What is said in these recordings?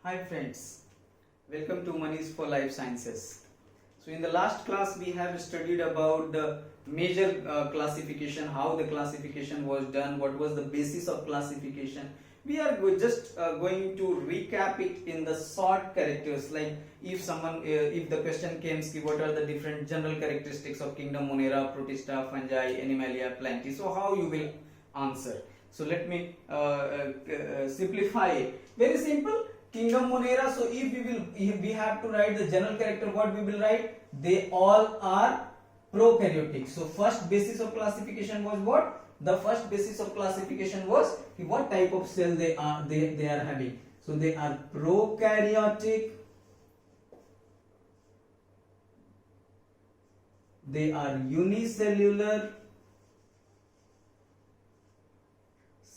Hi friends, welcome to Mani's for Life Sciences. So in the last class we have studied about the major classification, how the classification was done, what was the basis of classification. We are just going to recap it in the short characters, like if the question came, what are the different general characteristics of kingdom Monera, Protista, Fungi, Animalia, Plantae. So how you will answer. So let me simplify it. Very simple. Kingdom Monera. So if we have to write the general character, what we will write? They all are prokaryotic. So first basis of classification was what? The first basis of classification was what type of cell they are having. So they are prokaryotic. They are unicellular.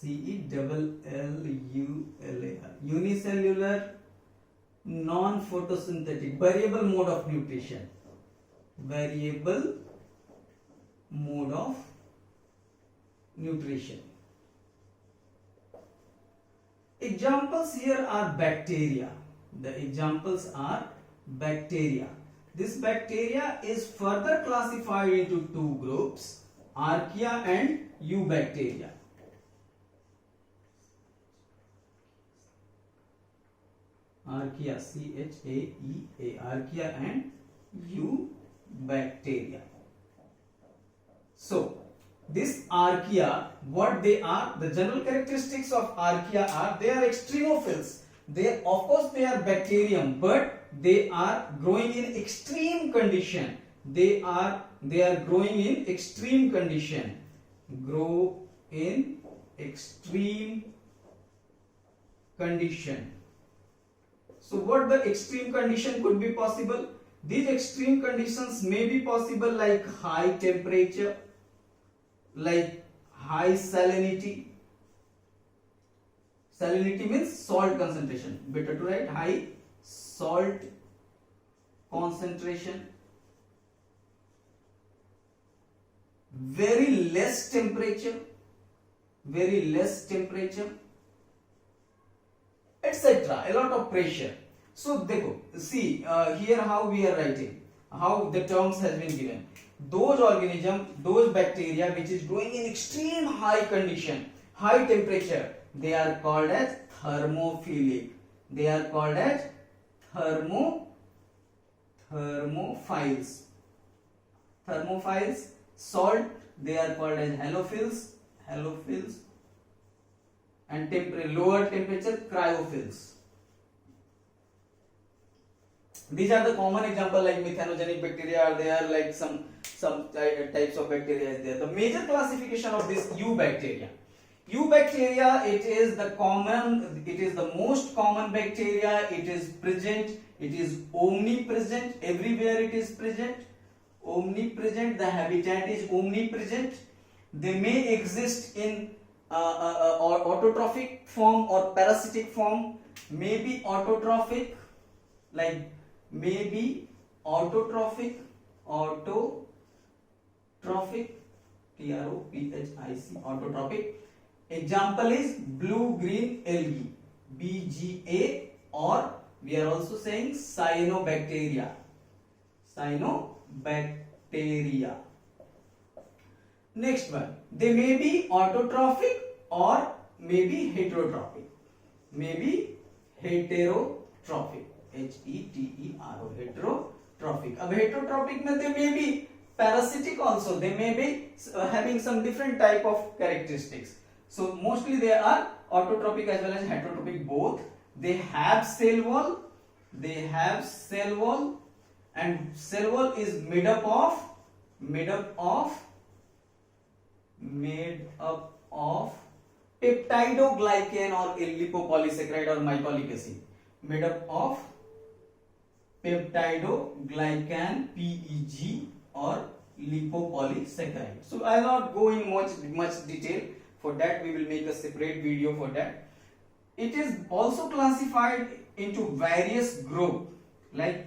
CELLULAR, unicellular, non-photosynthetic, variable mode of nutrition. Variable mode of nutrition. Examples here are bacteria. The examples are bacteria. This bacteria is further classified into two groups, Archaea and Eubacteria. Archaea, CHAEA, Archaea and Eubacteria. So, this Archaea, what they are, the general characteristics of Archaea are, they are extremophils. Of course, they are bacterium, but they are growing in extreme condition. They are growing in extreme condition. Grow in extreme condition. So what the extreme condition could be possible? These extreme conditions may be possible like high temperature, like high salinity. Salinity means salt concentration. Better to write high salt concentration. Very less temperature, etc. A lot of pressure. So see here how we are writing, how the terms has been given. Those organisms, those bacteria which is growing in extreme high condition, high temperature, they are called as thermophilic. They are called as thermophiles. Thermophiles. Salt, they are called as halophils. And lower temperature, cryophils. These are the common example, like methanogenic bacteria are there, like some types of bacteria is there. The major classification of this Eubacteria. Eubacteria, it is the most common bacteria. It is present, it is omnipresent, everywhere it is present. Omnipresent, the habitat is omnipresent. They may exist in or autotrophic form or parasitic form. Maybe autotrophic, like maybe autotrophic, TROPHIC, autotrophic. Example is blue-green algae, BGA, or we are also saying cyanobacteria. Next one, they may be autotrophic or maybe heterotrophic. Heterotrophic, heterotrophic. Ab heterotrophic mein they may be parasitic also. They may be having some different type of characteristics. So mostly they are autotrophic as well as heterotrophic both. They have cell wall. And cell wall is made up of peptidoglycan or lipopolysaccharide or mycolic acid. Made up of peptidoglycan, PEG, or lipopolysaccharide. So I will not go in much detail. For that we will make a separate video for that. It is also classified into various groups, like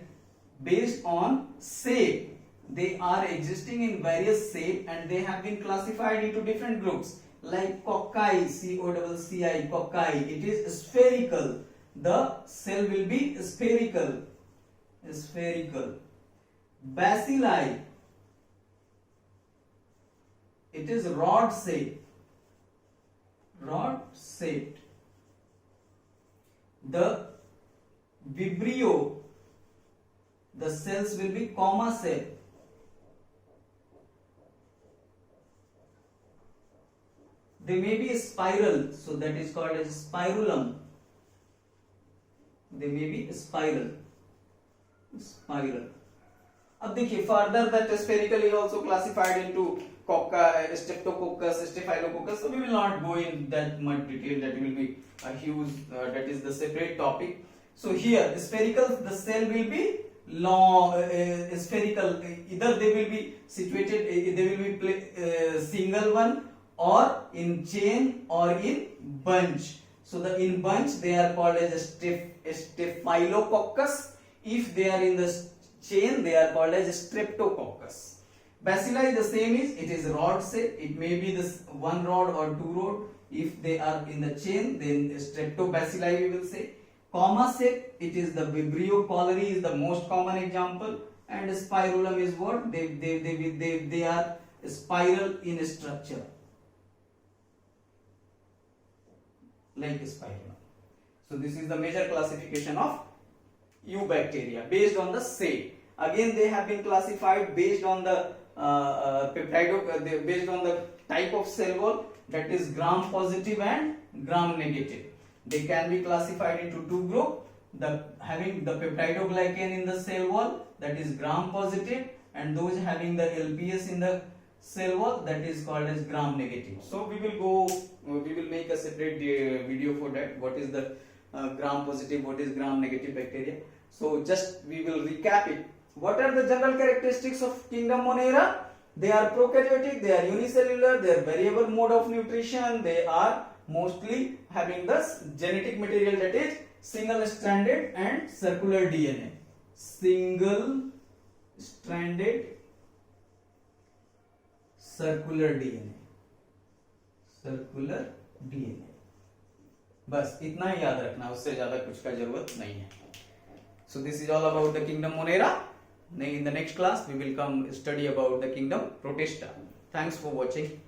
based on shape. They are existing in various shape and they have been classified into different groups, like cocci, COCCI, cocci. It is spherical. the cell will be spherical. Bacilli, it is rod shaped. The Vibrio, the cells will be comma shaped. They may be spiral, so that is called as spirulum. They may be spiral. अब देखिए further that spherical is also classified into cocca, streptococcus, staphylococcus. So we will not go in that much detail. That will be a huge. That is the separate topic. So here spherical, the cell will be long, spherical. Either they will be situated, they will be single one, or in chain, or in bunch. So the in bunch they are called as staphylococcus. If they are in the chain, they are called as streptococcus. Bacilli, the same it is rod shape. It may be this one rod or two rod. If they are in the chain, then streptobacilli we will say. Comma shape, it is the Vibrio cholerae is the most common example, and spirulum is what they are spiral in structure, like spirulum. So this is the major classification of eubacteria based on the shape. Again, they have been classified based on the based on the type of cell wall, that is gram positive and gram negative. They can be classified into two groups. Having the peptidoglycan in the cell wall, that is gram positive, and those having the LPS in the cell wall, that is called as gram negative. So we will make a separate video for that. What is the gram positive, what is gram negative bacteria? So just we will recap it. What are the general characteristics of kingdom Monera? They are prokaryotic, they are unicellular, they are variable mode of nutrition, they are mostly having the genetic material, that is single stranded and circular DNA. Single stranded circular DNA. बस इतना ही याद रखना, उससे ज्यादा कुछ का जरूरत नहीं है. So this is all about the kingdom Monera. In the next class we will come study about the kingdom Protista. Thanks for watching.